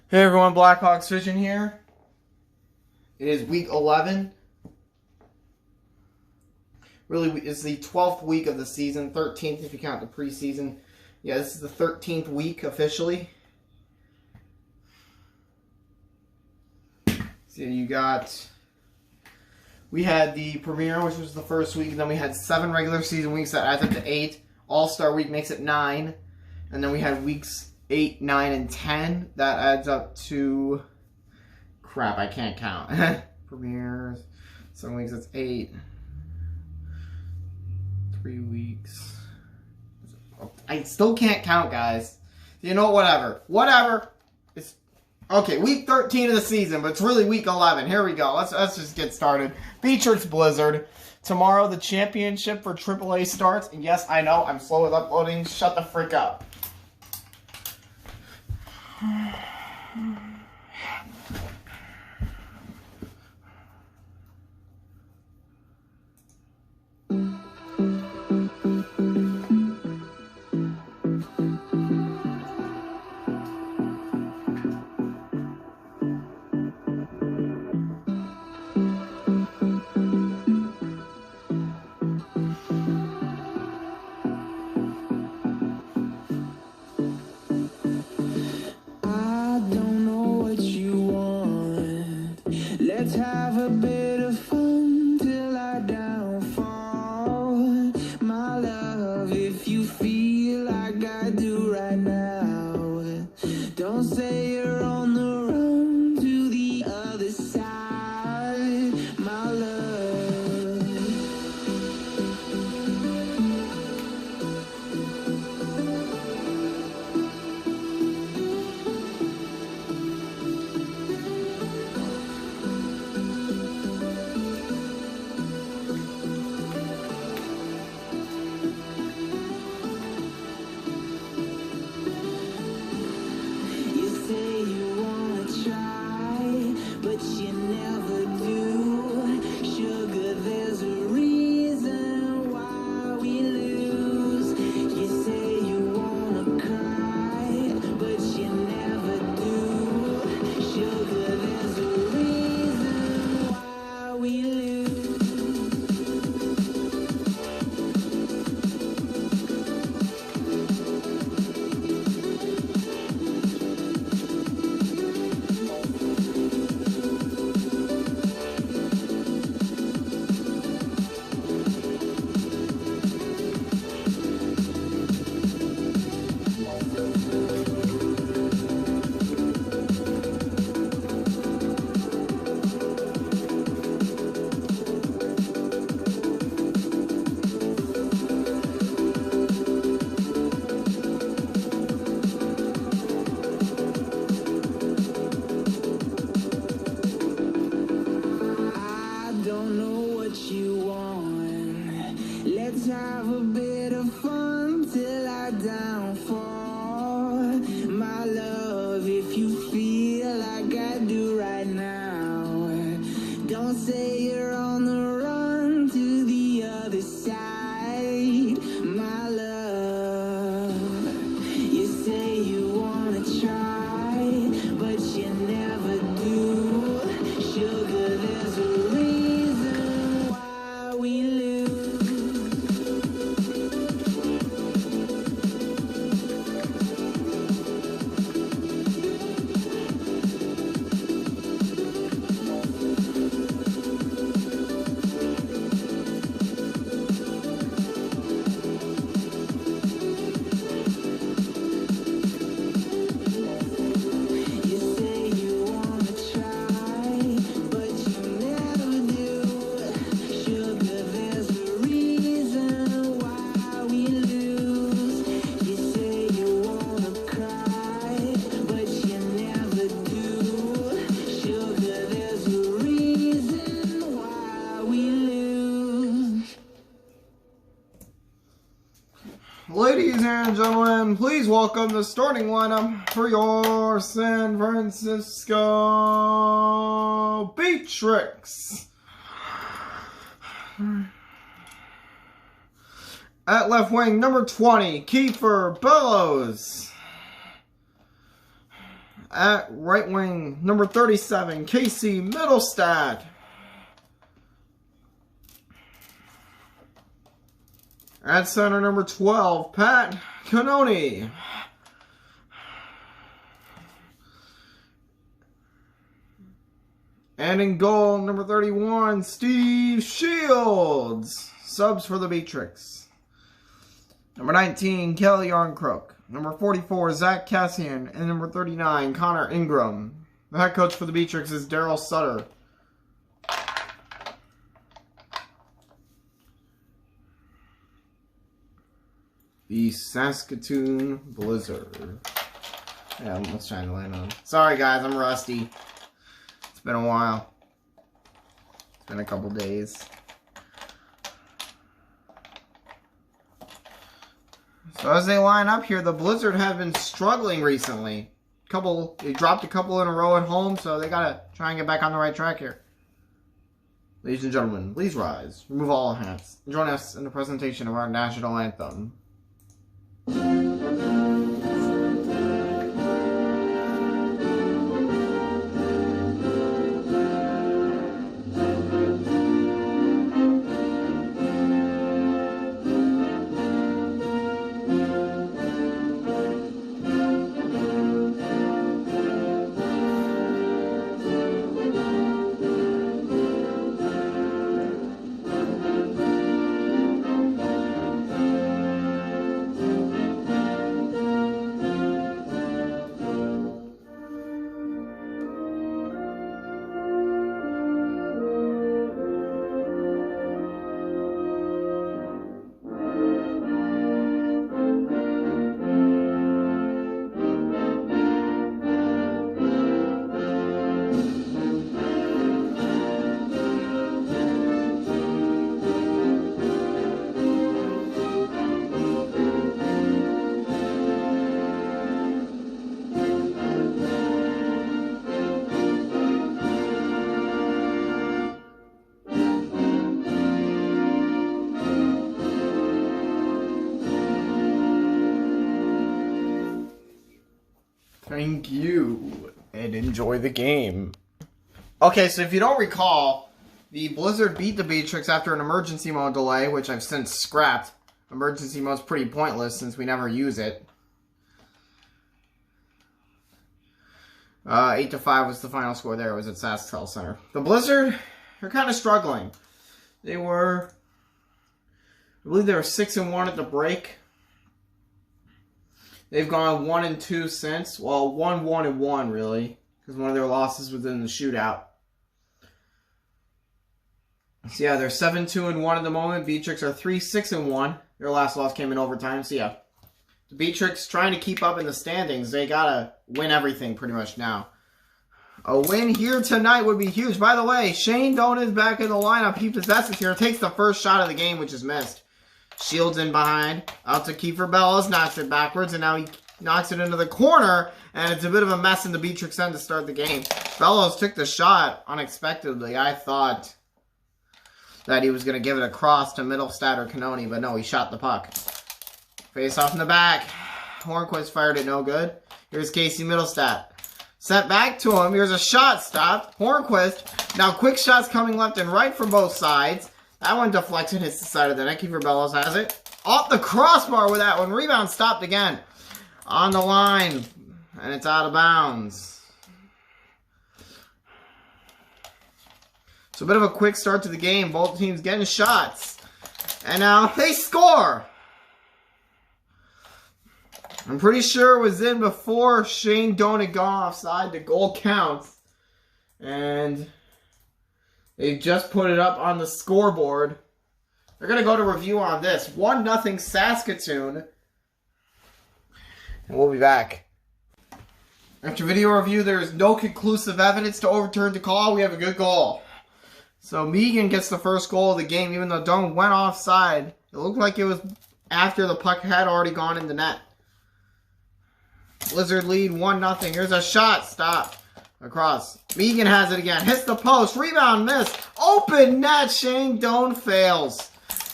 Hey everyone, Blackhawks Vision here. It is week 11. Really, it's the 12th week of the season, 13th if you count the preseason. Yeah, this is the 13th week officially. So we had the premiere, which was the first week, and then we had 7 regular season weeks that adds up to 8. All-Star week makes it 9. And then we had weeks 8, 9, and 10. That adds up to... Crap, I can't count. Premieres. Some weeks it's 8. 3 weeks. I still can't count, guys. You know, whatever. Whatever. It's okay, week 13 of the season, but it's really week 11. Here we go. Let's just get started. Beatriks Blizzard. Tomorrow the championship for AAA starts. And yes, I know, I'm slow with uploading. Shut the frick up. Let's have a bit of fun till I downfall. My love, if you feel like I do right now, don't say you're on the run to the other side, my love. But you never do. Sugar, there's a reason why we lose. You say you wanna cry, but you never do. Sugar, there's a reason why we lose. Let's have a bit of fun till I downfall. My love, if you feel like I do right now, don't say you're on the run to the other side, my love. You say you wanna try, but you never do. Sugar, there's a reason why we lose. Ladies and gentlemen, please welcome the starting lineup for your San Francisco Beatriks. At left wing, number 20, Kiefer Bellows. At right wing, number 37, Casey Middlestat. At center, number 12, Pat Cannoni. And in goal, number 31, Steve Shields. Subs for the Beatriks. Number 19, Kelly Yarncrook. Number 44, Zach Cassian. And number 39, Connor Ingram. The head coach for the Beatriks is Daryl Sutter. The Saskatoon Blizzard. Yeah, I'm almost trying to land on. Sorry guys, I'm rusty. It's been a while. It's been a couple days. So as they line up here, the Blizzard have been struggling recently. They dropped a couple in a row at home, so they gotta try and get back on the right track here. Ladies and gentlemen, please rise, remove all hats, and join us in the presentation of our national anthem. Thank you, and enjoy the game. Okay, so if you don't recall, the Blizzard beat the Beatriks after an emergency mode delay, which I've since scrapped. Emergency mode's pretty pointless since we never use it. 8-5 was the final score there. It was at SaskTel Center. The Blizzard are kind of struggling. I believe they were 6-1 at the break. They've gone 1-2 since. Well, 1-1-1 really, because one of their losses was in the shootout. So yeah, they're 7-2-1 at the moment. Beatriks are 3-6-1. Their last loss came in overtime. So yeah, the Beatriks trying to keep up in the standings. They gotta win everything pretty much now. A win here tonight would be huge. By the way, Shane Doan is back in the lineup. He possesses here. Takes the first shot of the game, which is missed. Shields in behind. Out to Kiefer Bellows. Knocks it backwards. And now he knocks it into the corner. And it's a bit of a mess in the Beatriks end to start the game. Bellows took the shot unexpectedly. I thought that he was going to give it across to Middlestat or Cannoni. But no, he shot the puck. Face off in the back. Hornquist fired it no good. Here's Casey Middlestat. Sent back to him. Here's a shot stopped. Hornquist. Now quick shots coming left and right from both sides. That one deflects and hits the side of the net. Kiefer Bellows has it. Off the crossbar with that one. Rebound stopped again. On the line. And it's out of bounds. So a bit of a quick start to the game. Both teams getting shots. And now they score. I'm pretty sure it was in before Shane Doan had gone offside. The goal counts. And they just put it up on the scoreboard. They're going to go to review on this. 1-0 Saskatoon. And we'll be back. After video review, there is no conclusive evidence to overturn the call. We have a good goal. So Megan gets the first goal of the game, even though Doan went offside. It looked like it was after the puck had already gone in the net. Blizzard lead 1-0. Here's a shot. Stop. Across. Megan has it again. Hits the post. Rebound missed. Open net. Shane Doan fails.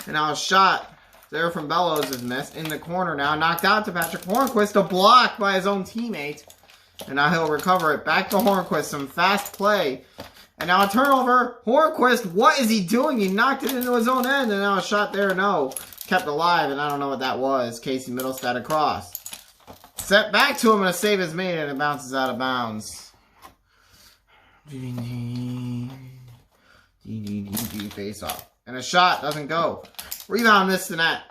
And now a shot there from Bellows is missed. In the corner now. Knocked out to Patrick Hornquist. A block by his own teammate. And now he'll recover it. Back to Hornquist. Some fast play. And now a turnover. Hornquist, what is he doing? He knocked it into his own end. And now a shot there. No. Kept alive. And I don't know what that was. Casey Middlestat across. Set back to him. And a save is made. And it bounces out of bounds. Face off. And a shot doesn't go. Rebound missed the net.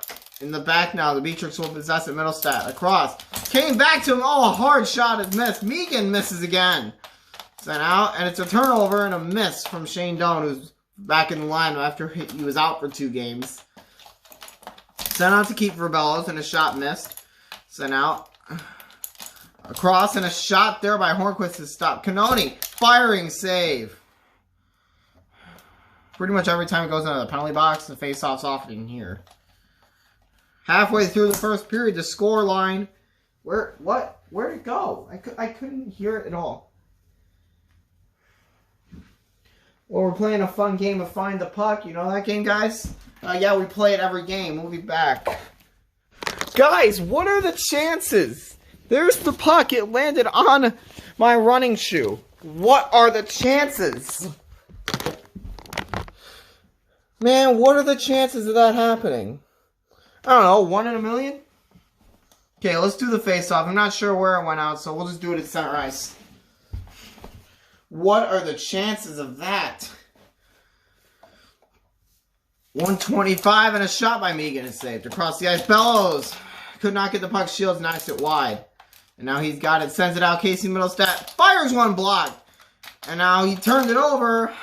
In the back now, the Beatriks will possess it. Middlestat across. Came back to him. Oh, a hard shot is missed. Megan misses again. Sent out, and it's a turnover and a miss from Shane Doan, who's back in the line after he was out for 2 games. Sent out to Kiefer Bellows, and a shot missed. Sent out. Across, and a shot there by Hornquist to stop. Cannoni, firing save. Pretty much every time it goes into the penalty box, the face-off's off in here. Halfway through the first period, the score line. Where'd it go? I couldn't hear it at all. Well, we're playing a fun game of Find the Puck. You know that game, guys? Yeah, we play it every game. We'll be back. Guys, what are the chances? There's the puck. It landed on my running shoe. What are the chances? Man, what are the chances of that happening? I don't know, 1 in a million? Okay, let's do the face-off. I'm not sure where it went out, so we'll just do it at center ice. What are the chances of that? 125 and a shot by Megan is saved. Across the ice, Bellows could not get the puck. Shields knocks it wide. And now he's got it, sends it out. Casey Middlestat fires one block. And now he turns it over.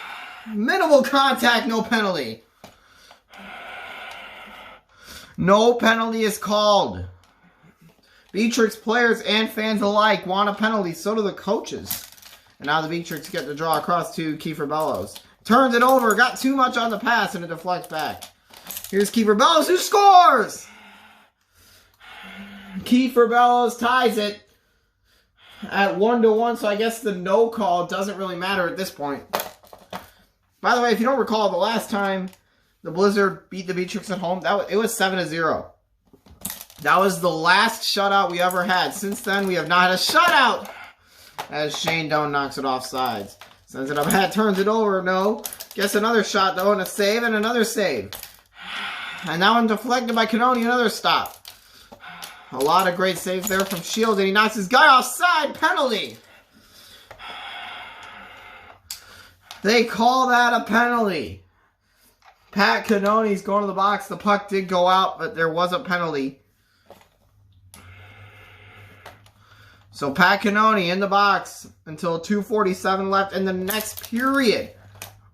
Minimal contact, no penalty. No penalty is called. Beatriks players and fans alike want a penalty. So do the coaches. And now the Beatriks get the draw across to Kiefer Bellows. Turns it over. Got too much on the pass and it deflects back. Here's Kiefer Bellows who scores! Kiefer Bellows ties it at 1-1. So I guess the no call doesn't really matter at this point. By the way, if you don't recall, the last time the Blizzard beat the Beatriks at home, it was 7-0. That was the last shutout we ever had. Since then, we have not had a shutout. As Shane Doan knocks it off sides. Sends it up ahead, turns it over, no. Gets another shot though, and a save, and another save. And that one deflected by Cannoni, another stop. A lot of great saves there from Shields, and he knocks his guy offside, penalty. They call that a penalty. Pat Cannoni's going to the box. The puck did go out, but there was a penalty. So Pat Cannoni in the box until 2:47 left in the next period.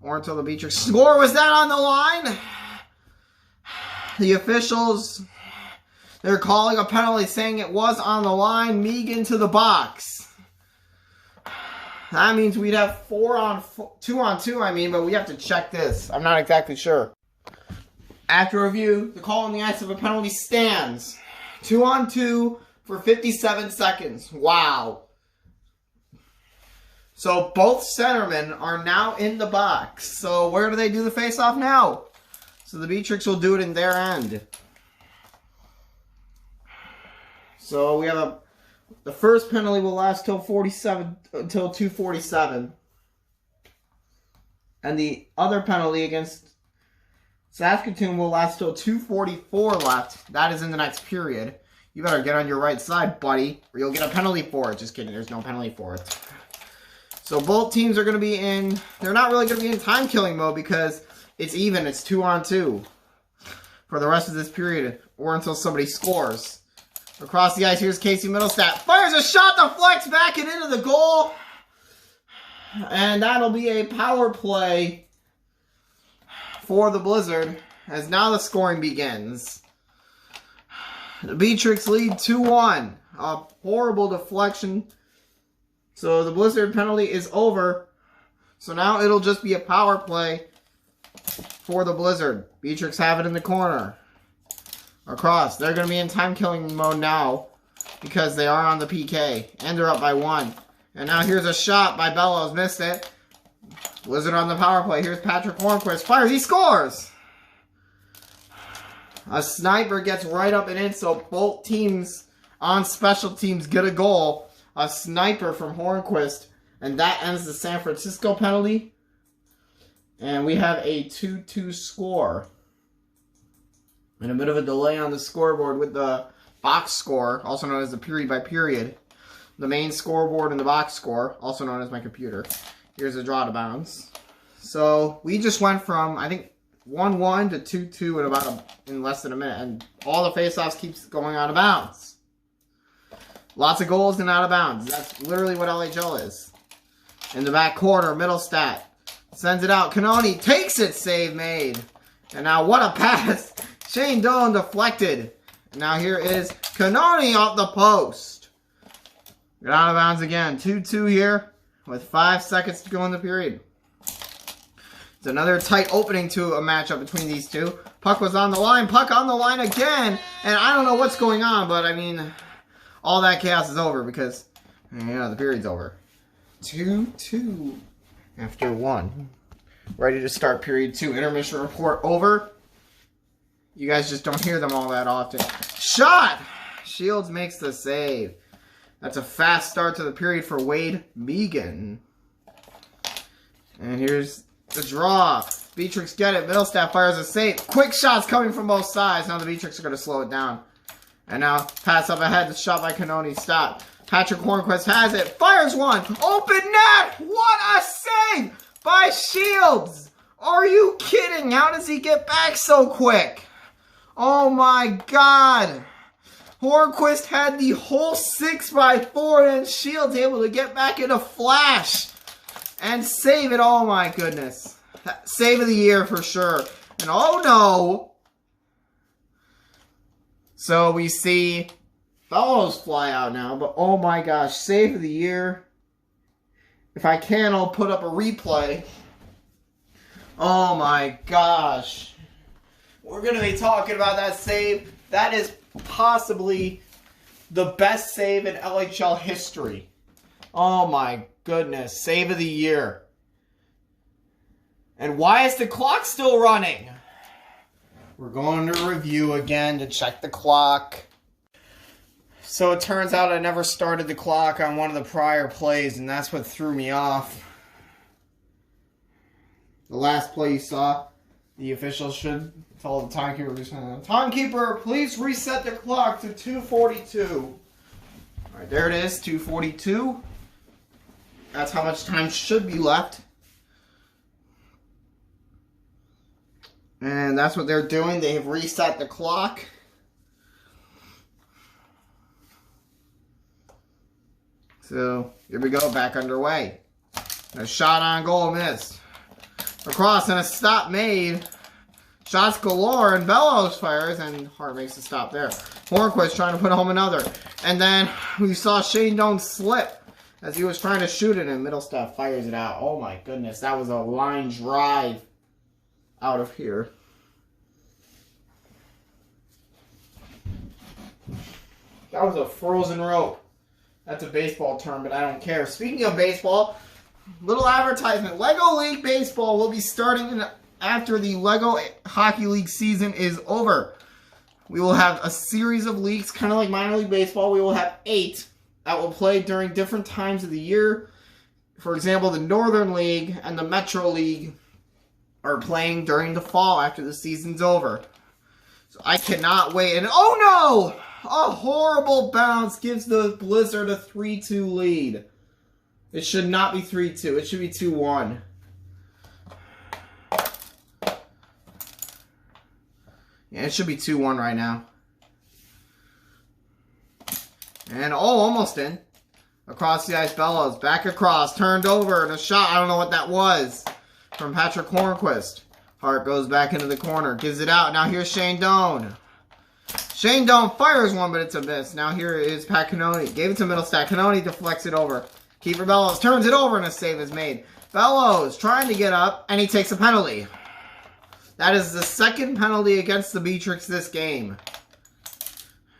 Or until the Beatriks score. Was that on the line? The officials, they're calling a penalty saying it was on the line. Megan to the box. That means we'd have 2-on-2, I mean, but we have to check this. I'm not exactly sure. After review, the call on the ice of a penalty stands. 2-on-2 for 57 seconds. Wow. So both centermen are now in the box. So where do they do the face-off now? So the Beatriks will do it in their end. So we have the first penalty will last till 2:47. And the other penalty against Saskatoon will last till 2:44 left. That is in the next period. You better get on your right side, buddy, or you'll get a penalty for it. Just kidding, there's no penalty for it. So both teams are going to be in, they're not really going to be in time-killing mode because it's even. It's 2-on-2 for the rest of this period or until somebody scores. Across the ice, here's Casey Middlestat. Fires a shot, deflects back and into the goal. And that'll be a power play for the Blizzard as now the scoring begins. The Beatriks lead 2-1. A horrible deflection. So the Blizzard penalty is over. So now it'll just be a power play for the Blizzard. Beatriks have it in the corner. Across. They're going to be in time-killing mode now because they are on the PK. And they're up by 1. And now here's a shot by Bellows. Missed it. Blizzard on the power play. Here's Patrick Hornquist. Fires. He scores! A sniper gets right up and in, so both teams on special teams get a goal. a sniper from Hornquist. And that ends the San Francisco penalty. And we have a 2-2 score. And a bit of a delay on the scoreboard with the box score, also known as the period by period. The main scoreboard and the box score, also known as my computer. Here's a draw to bounds. So we just went from, I think, 1-1 to 2-2 in less than a minute. And all the faceoffs keeps going out of bounds. Lots of goals and out of bounds. That's literally what LHL is. In the back corner, middle stat. Sends it out. Cannoni takes it. Save made. And now what a pass. Shane Doan deflected. And now here is Cannoni off the post. Get out of bounds again. 2-2 here with 5 seconds to go in the period. It's another tight opening to a matchup between these two. Puck was on the line. Puck on the line again. And I don't know what's going on, but I mean, all that chaos is over because, you know, the period's over. 2-2 after 1. Ready to start period 2. Intermission report over. You guys just don't hear them all that often. Shot! Shields makes the save. That's a fast start to the period for Wade Megan. And here's the draw. Beatriks get it. Middlestaff fires a save. Quick shots coming from both sides. Now the Beatriks are going to slow it down. And now pass up ahead. The shot by Cannoni. Stop. Patrick Hornquist has it. Fires one. Open net. What a save by Shields. Are you kidding? How does he get back so quick? Oh my God. Hornquist had the whole 6x4 and Shields able to get back in a flash and save it. Oh my goodness. Save of the year for sure. And oh no. So we see Bellows fly out now, but oh my gosh, save of the year. If I can, I'll put up a replay. Oh my gosh. We're going to be talking about that save. That is possibly the best save in LHL history. Oh my goodness, save of the year. And why is the clock still running? We're going to review again to check the clock. So it turns out I never started the clock on one of the prior plays, and that's what threw me off. The last play you saw, the officials should tell the timekeeper, timekeeper, please reset the clock to 2:42. Alright, there it is, 2:42. That's how much time should be left. And that's what they're doing. They have reset the clock. So, here we go, back underway. A shot on goal missed. Across and a stop made. Shots galore and Bellows fires and Hart makes a stop there. Hornquist trying to put home another. And then we saw Shane Doan slip as he was trying to shoot it and Middlestaff fires it out. Oh my goodness, that was a line drive out of here. That was a frozen rope. That's a baseball term, but I don't care. Speaking of baseball, little advertisement. Lego League Baseball will be starting after the Lego Hockey League season is over. We will have a series of leagues, kind of like minor league baseball. We will have 8 that will play during different times of the year. For example, the Northern League and the Metro League are playing during the fall after the season's over. So I cannot wait. And oh no! A horrible bounce gives the Blizzard a 3-2 lead. It should not be 3-2. It should be 2-1. Yeah, it should be 2-1 right now. And oh, almost in. Across the ice, Bellows. Back across. Turned over. And a shot. I don't know what that was. From Patrick Hornquist. Hart goes back into the corner. Gives it out. Now here's Shane Doan. Shane Doan fires one, but it's a miss. Now here is Pat Cannoni. Gave it to Middlestaff. Cannoni deflects it over. Keeper Bellows turns it over and a save is made. Bellows trying to get up, and he takes a penalty. That is the second penalty against the Beatriks this game.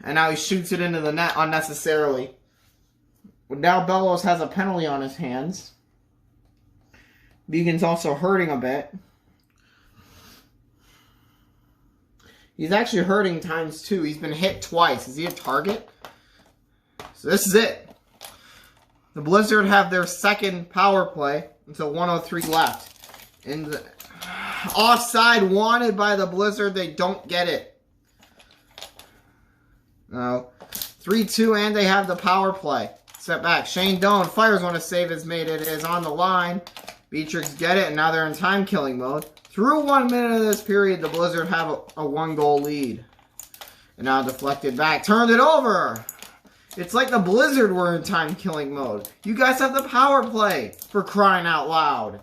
And now he shoots it into the net unnecessarily. Now Bellows has a penalty on his hands. Beacon's also hurting a bit. He's actually hurting times 2. He's been hit twice. Is he a target? So this is it. The Blizzard have their second power play until 103 left. In the offside wanted by the Blizzard, they don't get it. No. 3-2, and they have the power play. Step back. Shane Doan fires when a save is made. It is on the line. Beatriks get it, and now they're in time-killing mode. Through 1 minute of this period, the Blizzard have a 1-goal lead. And now deflected back. Turned it over. It's like the Blizzard were in time-killing mode. You guys have the power play, for crying out loud.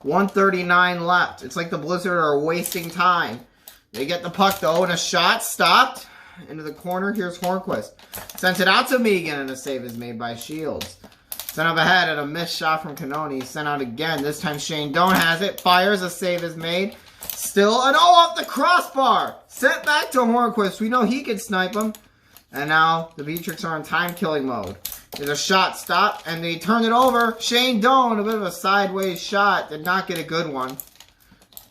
1:39 left. It's like the Blizzard are wasting time. They get the puck, though, and a shot stopped into the corner. Here's Hornquist. Sends it out to Megan, and a save is made by Shields. Sent up ahead at a missed shot from Cannoni. Sent out again. This time Shane Doan has it. Fires. A save is made. Still an off the crossbar. Sent back to Hornquist. We know he can snipe him. And now the Beatriks are in time-killing mode. There's a shot stopped, and they turn it over. Shane Doan, a bit of a sideways shot. Did not get a good one.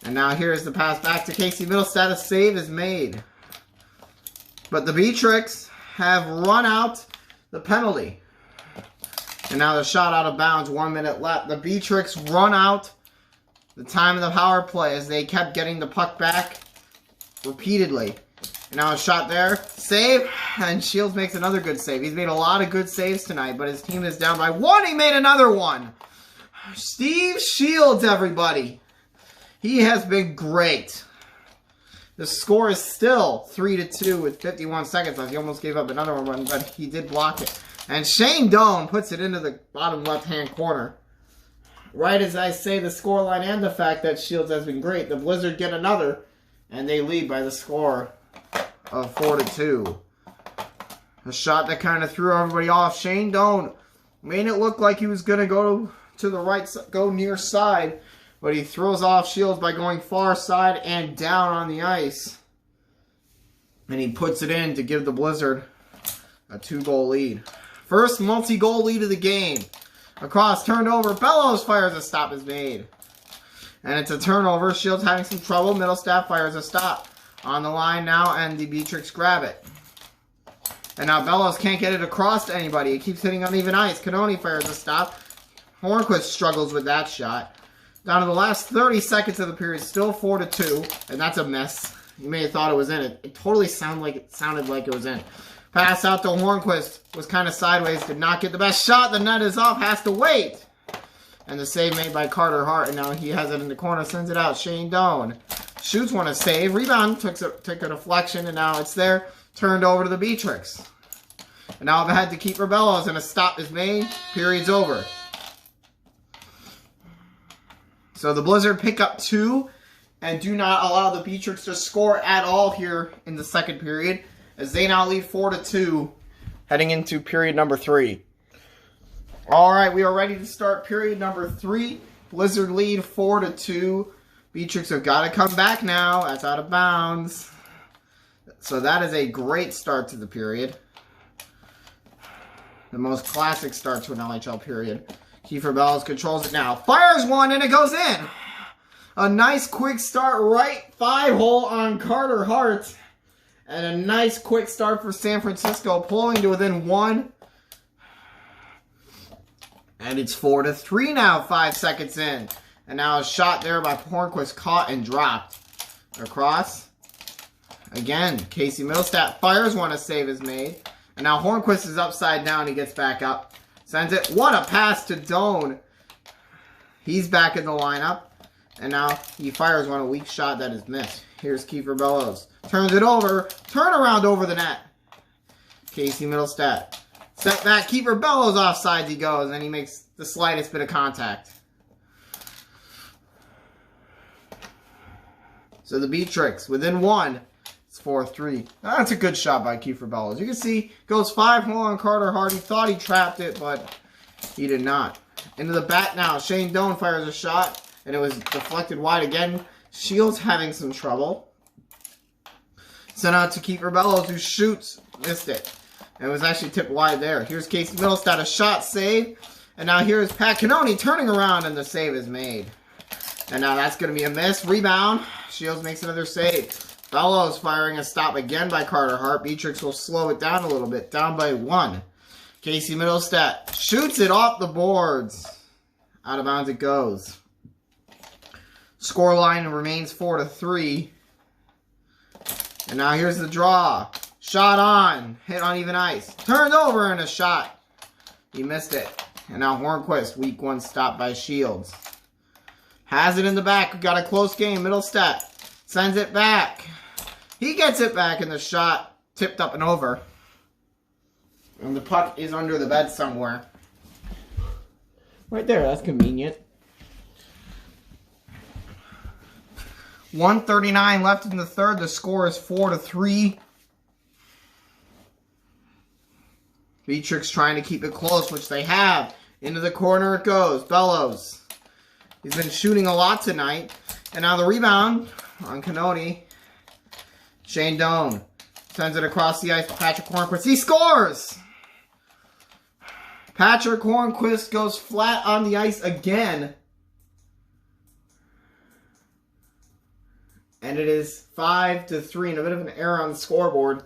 And now here's the pass back to Casey Middlestat. A save is made. But the Beatriks have run out the penalty. And now the shot out of bounds. 1 minute left. The Beatriks run out the time of the power play as they kept getting the puck back repeatedly. And now a shot there. Save. And Shields makes another good save. He's made a lot of good saves tonight, but his team is down by 1. He made another one. Steve Shields, everybody. He has been great. The score is still 3-2 with 51 seconds left. He almost gave up another one, but he did block it. And Shane Doan puts it into the bottom left-hand corner. Right as I say the scoreline and the fact that Shields has been great, the Blizzard get another, and they lead by the score of 4-2. A shot that kind of threw everybody off. Shane Doan made it look like he was going to go to the right, go near side. But he throws off Shields by going far side and down on the ice. And he puts it in to give the Blizzard a 2-goal lead. First multi-goal lead of the game. Across, turned over. Bellows fires. A stop is made. And it's a turnover. Shields having some trouble. Middlestat fires a stop. On the line now, and the Beatriks grab it. And now Bellows can't get it across to anybody. It keeps hitting uneven ice. Cannoni fires a stop. Hornquist struggles with that shot. Down to the last 30 seconds of the period, still 4-2, and that's a miss. You may have thought it was in. It totally sounded like it was in. Pass out to Hornquist was kind of sideways, did not get the best shot. The net is off, has to wait. And the save made by Carter Hart, and now he has it in the corner, sends it out. Shane Doan shoots one, a save. Rebound, took a deflection, and now it's there. Turned over to the Beatriks. And now I've had to keep Bellows, and a stop is made. Period's over. So the Blizzard pick up 2 and do not allow the Beatriks to score at all here in the second period, as they now lead 4-2 heading into period number 3. All right, we are ready to start period number 3. Blizzard lead 4-2. Beatriks have got to come back now. That's out of bounds. So that is a great start to the period. The most classic start to an LHL period. Kiefer Bellows controls it now. Fires one, and it goes in. A nice quick start right 5-hole on Carter Hart. And a nice quick start for San Francisco, pulling to within 1. And it's 4-3 now, 5 seconds in. And now a shot there by Hornquist, caught and dropped. Across. Again, Casey Middlestat fires one, a save is made. And now Hornquist is upside down, he gets back up. Sends it. What a pass to Doan. He's back in the lineup. And now he fires one, a weak shot that is missed. Here's Kiefer Bellows. Turns it over. Turnaround over the net. Casey Middlestat. Set back. Kiefer Bellows offsides he goes. And he makes the slightest bit of contact. So the Beatriks within 1. It's 4-3. That's a good shot by Kiefer Bellows. You can see, goes 5-hole on Carter Hart. He thought he trapped it, but he did not. Into the back now. Shane Doan fires a shot, and it was deflected wide again. Shields having some trouble. Sent out to Kiefer Bellows, who shoots. Missed it. And it was actually tipped wide there. Here's Casey Middlestat, a shot save. And now here's Pat Cannoni turning around, and the save is made. And now that's going to be a miss. Rebound. Shields makes another save. Bellows firing a stop again by Carter Hart. Beatriks will slow it down a little bit. Down by 1. Casey Middlestat shoots it off the boards. Out of bounds it goes. Scoreline remains 4-3. And now here's the draw. Shot on. Hit on even ice. Turned over and a shot. He missed it. And now Hornquist, week 1 stop by Shields. Has it in the back. We've got a close game. Middlestat sends it back. He gets it back and the shot tipped up and over. And the puck is under the bed somewhere. Right there. That's convenient. 1:39 left in the third. The score is 4-3. Beatriks trying to keep it close, which they have. Into the corner it goes. Bellows. He's been shooting a lot tonight. And now the rebound on Canoni. Shane Doan sends it across the ice to Patrick Hornquist. He scores! Patrick Hornquist goes flat on the ice again. And it is 5-3 and a bit of an error on the scoreboard.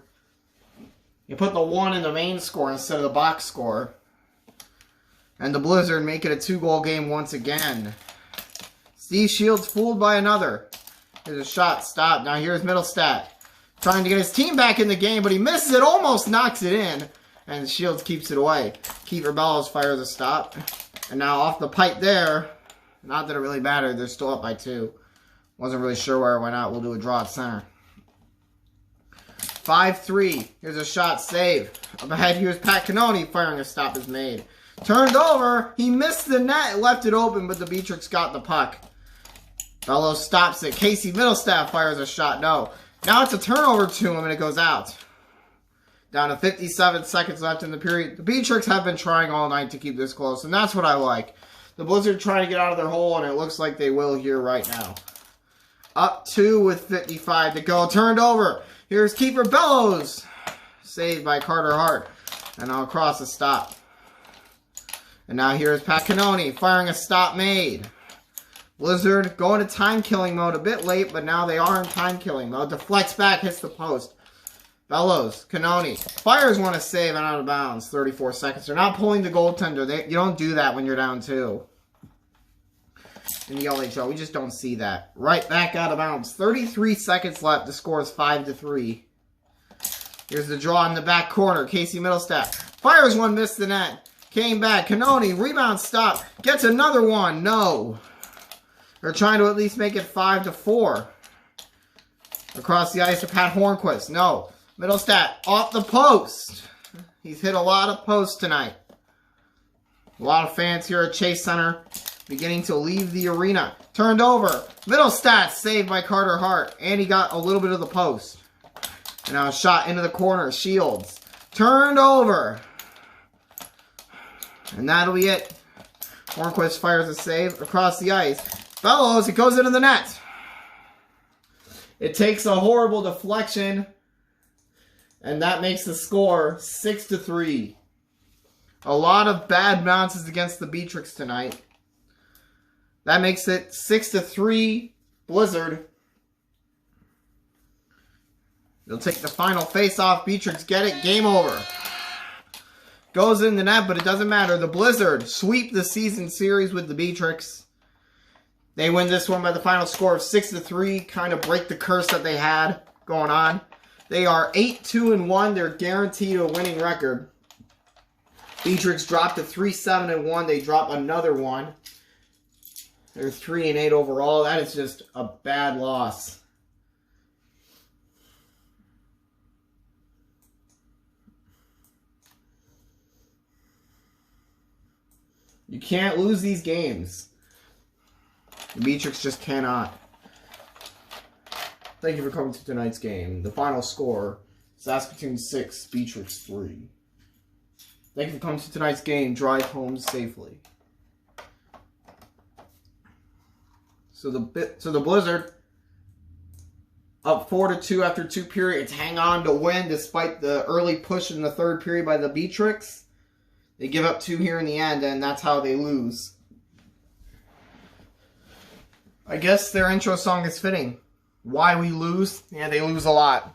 You put the 1 in the main score instead of the box score. And the Blizzard make it a 2-goal game once again. Steve Shields fooled by another. Here's a shot, stop. Now here's Middlestat. Trying to get his team back in the game, but he misses it, almost knocks it in. And Shields keeps it away. Kiefer Bellows fires a stop. And now off the pipe there. Not that it really mattered, they're still up by 2. Wasn't really sure where it went out. We'll do a draw at center. 5-3. Here's a shot, save. Up ahead, here's Pat Canoni firing a stop is made. Turned over. He missed the net. Left it open, but the Beatriks got the puck. Bellows stops it. Casey Middlestat fires a shot. No. Now it's a turnover to him, and it goes out. Down to 57 seconds left in the period. The Beatriks have been trying all night to keep this close, and that's what I like. The Blizzard trying to get out of their hole, and it looks like they will here right now. Up 2 with 55 to go. Turned over. Here's Kiefer Bellows. Saved by Carter Hart. And now across the stop. And now here's Pat Canoni firing a stop made. Blizzard going to time-killing mode a bit late, but now they are in time-killing mode. Deflects back, hits the post. Bellows, Canoni. Fires want to save and out of bounds. 34 seconds. They're not pulling the goaltender. You don't do that when you're down 2. In the LHL, we just don't see that. Right back out of bounds. 33 seconds left. The score is 5-3. Here's the draw in the back corner. Casey Middlestat fires one, missed the net. Came back. Canoni, rebound stop. Gets another one. No. They're trying to at least make it 5-4. Across the ice to Pat Hornquist. No. Middlestat off the post. He's hit a lot of posts tonight. A lot of fans here at Chase Center beginning to leave the arena. Turned over. Middlestat saved by Carter Hart. And he got a little bit of the post. And now a shot into the corner. Shields. Turned over. And that'll be it. Hornquist fires a save across the ice. Bellows, it goes into the net. It takes a horrible deflection. And that makes the score 6-3. A lot of bad bounces against the Beatriks tonight. That makes it 6-3 Blizzard. They'll take the final face-off. Beatriks get it. Game over. Goes in the net, but it doesn't matter. The Blizzard sweep the season series with the Beatriks. They win this one by the final score of 6-3. Kind of break the curse that they had going on. They are 8-2-1. They're guaranteed a winning record. Beatriks dropped to 3-7-1. They drop another one. They're 3-8 overall. That is just a bad loss. You can't lose these games. The Beatriks just cannot. Thank you for coming to tonight's game. The final score, Saskatoon 6, Beatriks 3. Thank you for coming to tonight's game. Drive home safely. So the Blizzard up 4-2 after 2 periods. Hang on to win despite the early push in the third period by the Beatriks. They give up 2 here in the end, and that's how they lose. I guess their intro song is fitting. Why we lose? Yeah, they lose a lot.